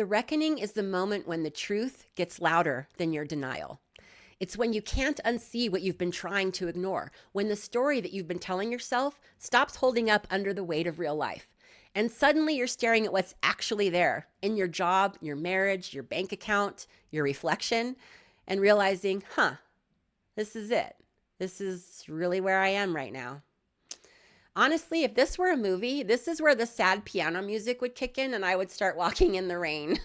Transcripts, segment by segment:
The reckoning is the moment when the truth gets louder than your denial. It's when you can't unsee what you've been trying to ignore, when the story that you've been telling yourself stops holding up under the weight of real life. And suddenly you're staring at what's actually there in your job, your marriage, your bank account, your reflection, and realizing, this is it. This is really where I am right now. Honestly, if this were a movie, this is where the sad piano music would kick in and I would start walking in the rain.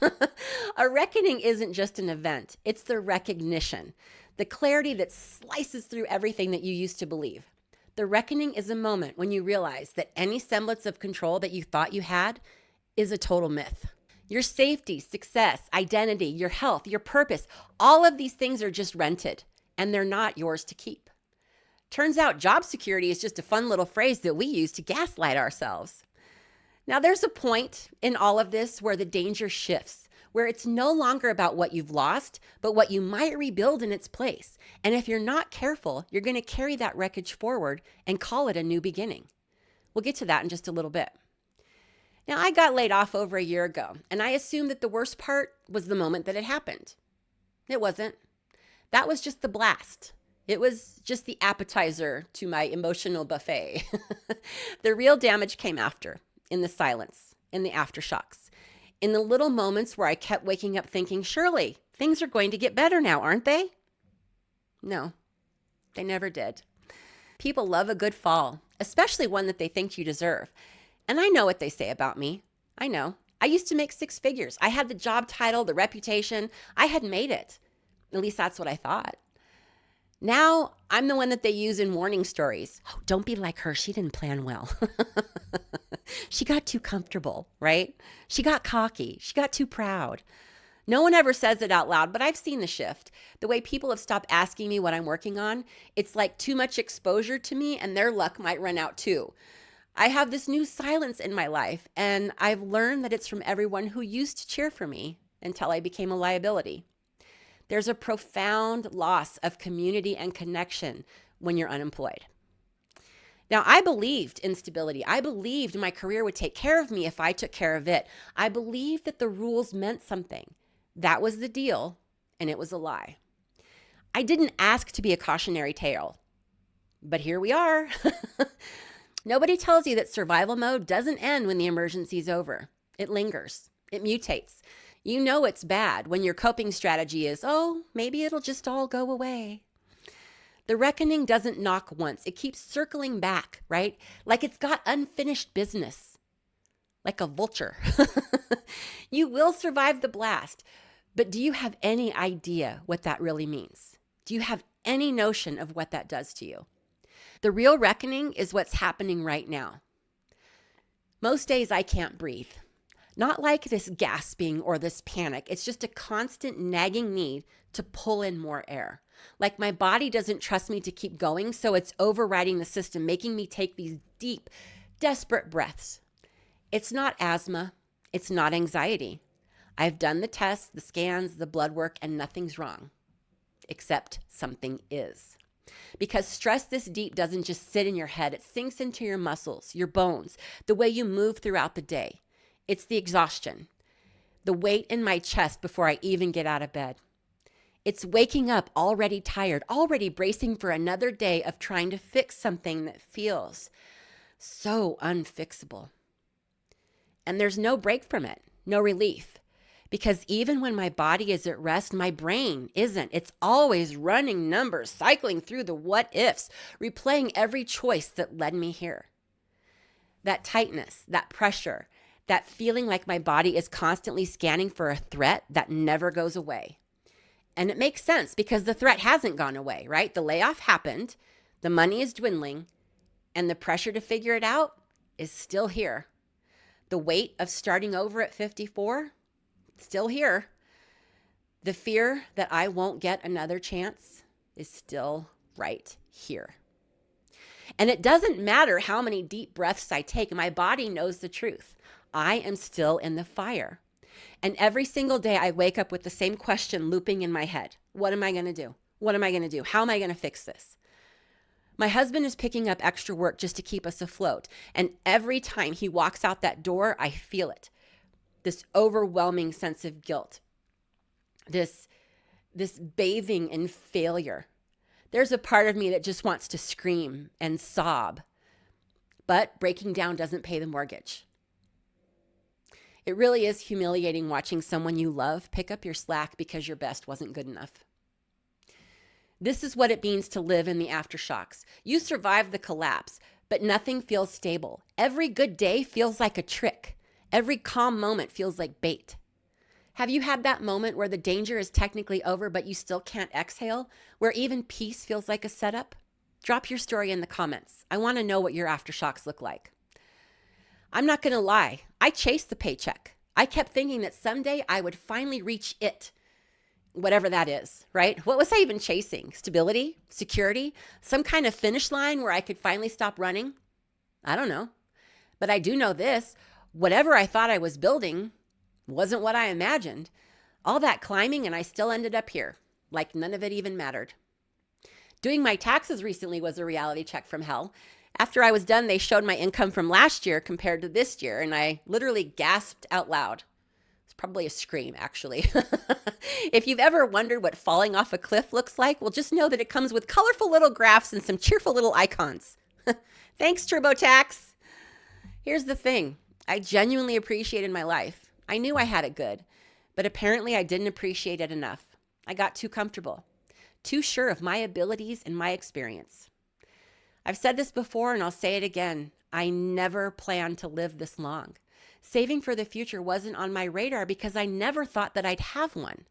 A reckoning isn't just an event, it's the recognition, the clarity that slices through everything that you used to believe. The reckoning is a moment when you realize that any semblance of control that you thought you had is a total myth. Your safety, success, identity, your health, your purpose, all of these things are just rented and they're not yours to keep. Turns out job security is just a fun little phrase that we use to gaslight ourselves. Now, there's a point in all of this where the danger shifts, where it's no longer about what you've lost, but what you might rebuild in its place. And if you're not careful, you're going to carry that wreckage forward and call it a new beginning. We'll get to that in just a little bit. Now, I got laid off over a year ago, and I assumed that the worst part was the moment that it happened. It wasn't. That was just the blast. It was just the appetizer to my emotional buffet. The real damage came after, in the silence, in the aftershocks, in the little moments where I kept waking up thinking, surely things are going to get better now, aren't they? No, they never did. People love a good fall, especially one that they think you deserve. And I know what they say about me. I know. I used to make six figures. I had the job title, the reputation. I had made it. At least that's what I thought. Now I'm the one that they use in warning stories. Oh, don't be like her. She didn't plan well. She got too comfortable, right? She got cocky. She got too proud. No one ever says it out loud, but I've seen the shift. The way people have stopped asking me what I'm working on, it's like too much exposure to me and their luck might run out too. I have this new silence in my life, and I've learned that it's from everyone who used to cheer for me until I became a liability. There's a profound loss of community and connection when you're unemployed. Now, I believed in stability. I believed my career would take care of me if I took care of it. I believed that the rules meant something. That was the deal, and it was a lie. I didn't ask to be a cautionary tale, but here we are. Nobody tells you that survival mode doesn't end when the emergency's over. It lingers. It mutates. You know it's bad when your coping strategy is, oh, maybe it'll just all go away. The reckoning doesn't knock once. It keeps circling back, right? Like it's got unfinished business, like a vulture. You will survive the blast, but do you have any idea what that really means? Do you have any notion of what that does to you? The real reckoning is what's happening right now. Most days I can't breathe. Not like this gasping or this panic. It's just a constant nagging need to pull in more air. Like my body doesn't trust me to keep going, so it's overriding the system, making me take these deep, desperate breaths. It's not asthma. It's not anxiety. I've done the tests, the scans, the blood work, and nothing's wrong. Except something is. Because stress this deep doesn't just sit in your head. It sinks into your muscles, your bones, the way you move throughout the day. It's the exhaustion, the weight in my chest before I even get out of bed. It's waking up already tired, already bracing for another day of trying to fix something that feels so unfixable. And there's no break from it, no relief. Because even when my body is at rest, my brain isn't. It's always running numbers, cycling through the what ifs, replaying every choice that led me here. That tightness, that pressure, that feeling like my body is constantly scanning for a threat that never goes away. And it makes sense because the threat hasn't gone away, right? The layoff happened, the money is dwindling, and the pressure to figure it out is still here. The weight of starting over at 54, still here. The fear that I won't get another chance is still right here. And it doesn't matter how many deep breaths I take, my body knows the truth. I am still in the fire. And every single day I wake up with the same question looping in my head. What am I going to do? What am I going to do? How am I going to fix this? My husband is picking up extra work just to keep us afloat. And every time he walks out that door, I feel it. this overwhelming sense of guilt, this bathing in failure. There's a part of me that just wants to scream and sob, but breaking down doesn't pay the mortgage. It really is humiliating watching someone you love pick up your slack because your best wasn't good enough. This is what it means to live in the aftershocks. You survive the collapse, but nothing feels stable. Every good day feels like a trick. Every calm moment feels like bait. Have you had that moment where the danger is technically over, but you still can't exhale? Where even peace feels like a setup? Drop your story in the comments. I want to know what your aftershocks look like. I'm not going to lie. I chased the paycheck. I kept thinking that someday I would finally reach it, whatever that is, right? What was I even chasing? Stability? Security? Some kind of finish line where I could finally stop running? I don't know. But I do know this. Whatever I thought I was building wasn't what I imagined. All that climbing and I still ended up here, like none of it even mattered. Doing my taxes recently was a reality check from hell. After I was done, they showed my income from last year compared to this year, and I literally gasped out loud. It's probably a scream, actually. If you've ever wondered what falling off a cliff looks like, well, just know that it comes with colorful little graphs and some cheerful little icons. Thanks, TurboTax. Here's the thing. I genuinely appreciated my life. I knew I had it good, but apparently I didn't appreciate it enough. I got too comfortable, too sure of my abilities and my experience. I've said this before and I'll say it again. I never planned to live this long. Saving for the future wasn't on my radar because I never thought that I'd have one.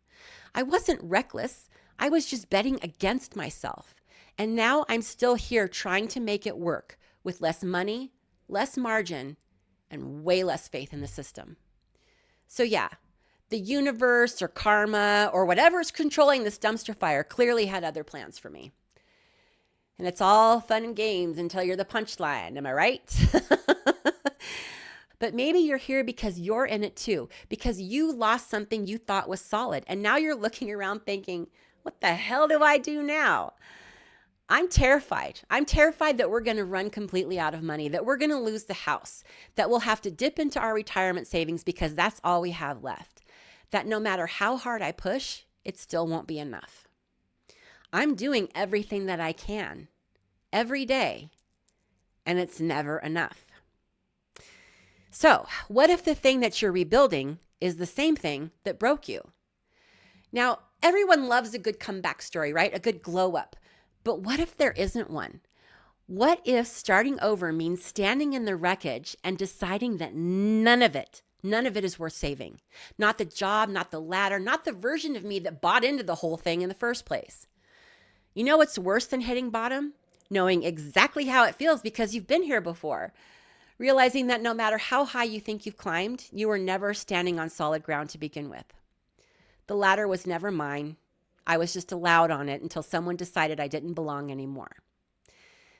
I wasn't reckless. I was just betting against myself. And now I'm still here trying to make it work with less money, less margin, and way less faith in the system. So yeah, the universe or karma or whatever is controlling this dumpster fire clearly had other plans for me. And it's all fun and games until you're the punchline. Am I right? But maybe you're here because you're in it too, because you lost something you thought was solid. And now you're looking around thinking, what the hell do I do now? I'm terrified. I'm terrified that we're going to run completely out of money, that we're going to lose the house, that we'll have to dip into our retirement savings because that's all we have left, that no matter how hard I push, it still won't be enough. I'm doing everything that I can every day, and it's never enough. So, what if the thing that you're rebuilding is the same thing that broke you? Now, everyone loves a good comeback story, right? A good glow up. But what if there isn't one? What if starting over means standing in the wreckage and deciding that none of it is worth saving? Not the job, not the ladder, not the version of me that bought into the whole thing in the first place. You know what's worse than hitting bottom? Knowing exactly how it feels because you've been here before. Realizing that no matter how high you think you've climbed, you were never standing on solid ground to begin with. The ladder was never mine. I was just allowed on it until someone decided I didn't belong anymore.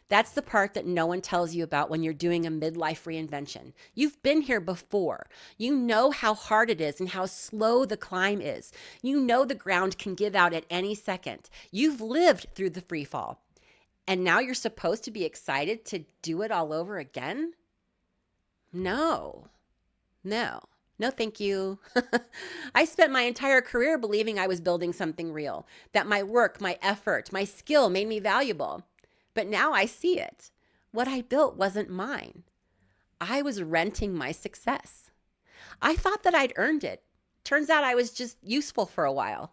That's the part that no one tells you about when you're doing a midlife reinvention. You've been here before. You know how hard it is and how slow the climb is. You know the ground can give out at any second. You've lived through the free fall. And now you're supposed to be excited to do it all over again? No, thank you. I spent my entire career believing I was building something real, that my work, my effort, my skill made me valuable. But now I see it. What I built wasn't mine. I was renting my success. I thought that I'd earned it. Turns out I was just useful for a while.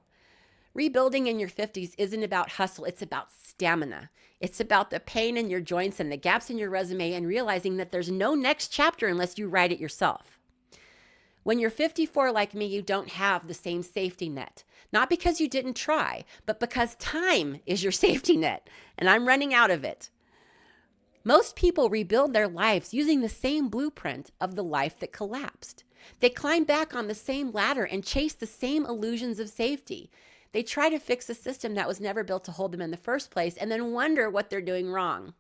Rebuilding in your 50s isn't about hustle, it's about stamina. It's about the pain in your joints and the gaps in your resume and realizing that there's no next chapter unless you write it yourself. When you're 54 like me, you don't have the same safety net. Not because you didn't try, but because time is your safety net, and I'm running out of it. Most people rebuild their lives using the same blueprint of the life that collapsed. They climb back on the same ladder and chase the same illusions of safety. They try to fix a system that was never built to hold them in the first place and then wonder what they're doing wrong.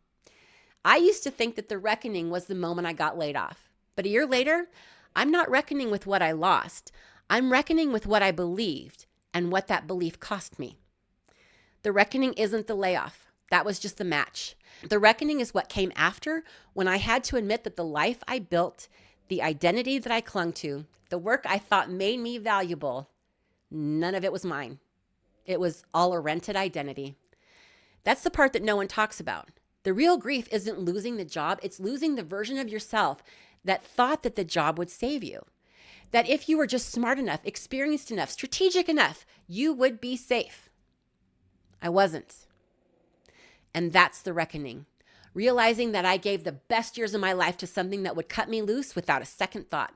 I used to think that the reckoning was the moment I got laid off. But a year later, I'm not reckoning with what I lost. I'm reckoning with what I believed and what that belief cost me. The reckoning isn't the layoff. That was just the match. The reckoning is what came after when I had to admit that the life I built, the identity that I clung to, the work I thought made me valuable, none of it was mine. It was all a rented identity. That's the part that no one talks about. The real grief isn't losing the job, it's losing the version of yourself that thought that the job would save you. That if you were just smart enough, experienced enough, strategic enough, you would be safe. I wasn't. And that's the reckoning. Realizing that I gave the best years of my life to something that would cut me loose without a second thought.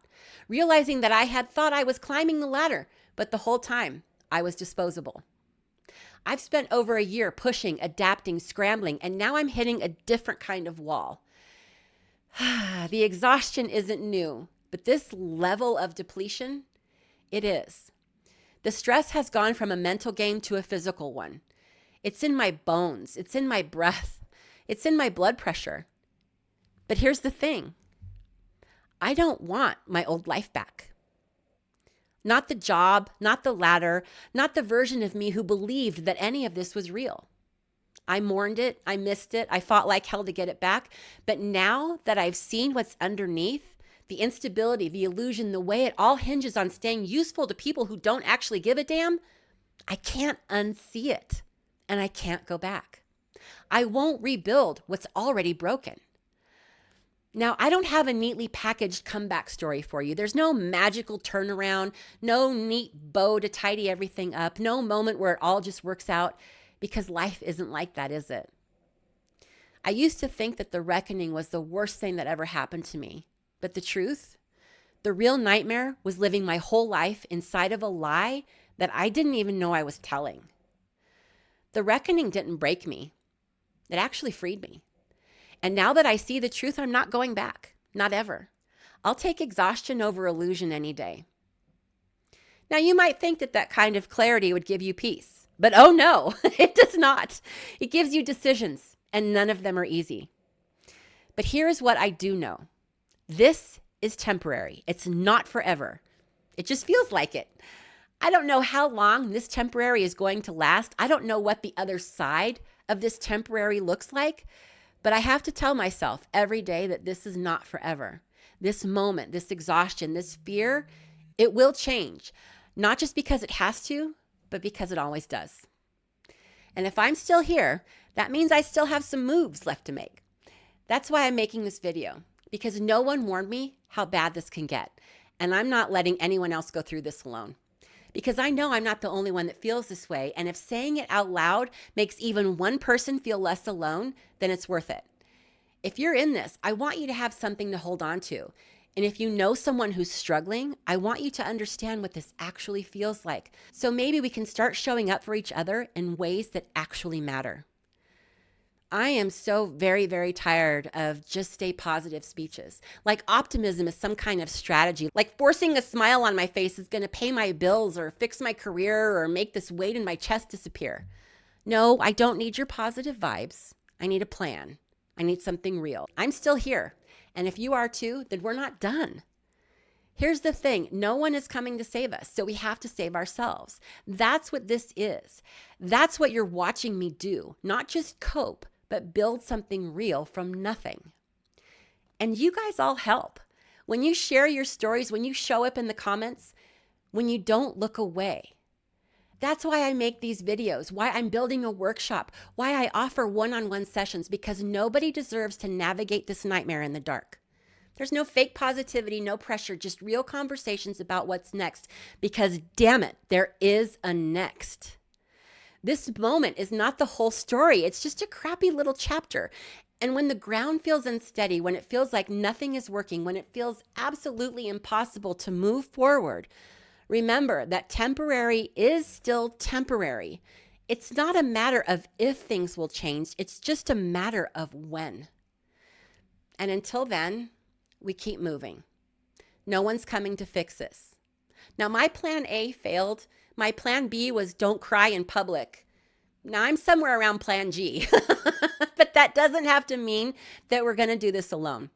Realizing that I had thought I was climbing the ladder, but the whole time I was disposable. I've spent over a year pushing, adapting, scrambling, and now I'm hitting a different kind of wall. The exhaustion isn't new, but this level of depletion, it is. The stress has gone from a mental game to a physical one. It's in my bones. It's in my breath. It's in my blood pressure. But here's the thing. I don't want my old life back. Not the job, not the ladder, not the version of me who believed that any of this was real. I mourned it. I missed it. I fought like hell to get it back. But now that I've seen what's underneath, the instability, the illusion, the way it all hinges on staying useful to people who don't actually give a damn, I can't unsee it. And I can't go back. I won't rebuild what's already broken. Now, I don't have a neatly packaged comeback story for you. There's no magical turnaround, no neat bow to tidy everything up, no moment where it all just works out, because life isn't like that, is it? I used to think that the reckoning was the worst thing that ever happened to me. But the truth, the real nightmare was living my whole life inside of a lie that I didn't even know I was telling. The reckoning didn't break me. It actually freed me. And now that I see the truth, I'm not going back. Not ever. I'll take exhaustion over illusion any day. Now, you might think that that kind of clarity would give you peace. But oh no, it does not. It gives you decisions, and none of them are easy. But here's what I do know. This is temporary. It's not forever. It just feels like it. I don't know how long this temporary is going to last. I don't know what the other side of this temporary looks like. But I have to tell myself every day that this is not forever. This moment, this exhaustion, this fear, it will change. Not just because it has to, but because it always does. And if I'm still here, that means I still have some moves left to make. That's why I'm making this video, because no one warned me how bad this can get. And I'm not letting anyone else go through this alone. Because I know I'm not the only one that feels this way. And if saying it out loud makes even one person feel less alone, then it's worth it. If you're in this, I want you to have something to hold on to. And if you know someone who's struggling, I want you to understand what this actually feels like. So maybe we can start showing up for each other in ways that actually matter. I am so very, very tired of just stay positive speeches. Like optimism is some kind of strategy. Like forcing a smile on my face is going to pay my bills or fix my career or make this weight in my chest disappear. No, I don't need your positive vibes. I need a plan. I need something real. I'm still here. And if you are too, then we're not done. Here's the thing. No one is coming to save us, so we have to save ourselves. That's what this is. That's what you're watching me do. Not just cope, but build something real from nothing. And you guys all help. When you share your stories, when you show up in the comments, when you don't look away. That's why I make these videos, why I'm building a workshop, why I offer one-on-one sessions, because nobody deserves to navigate this nightmare in the dark. There's no fake positivity, no pressure, just real conversations about what's next, because damn it, there is a next. This moment is not the whole story. It's just a crappy little chapter. And when the ground feels unsteady, when it feels like nothing is working, when it feels absolutely impossible to move forward, remember that temporary is still temporary. It's not a matter of if things will change. It's just a matter of when. And until then, we keep moving. No one's coming to fix this. Now, my plan A failed. My plan B was don't cry in public. Now I'm somewhere around plan G, but that doesn't have to mean that we're going to do this alone.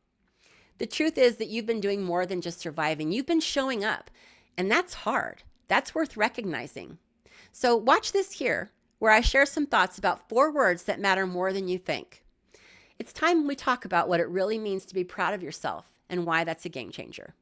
The truth is that you've been doing more than just surviving. You've been showing up, and that's hard. That's worth recognizing. So watch this here, where I share some thoughts about 4 words that matter more than you think. It's time we talk about what it really means to be proud of yourself and why that's a game changer.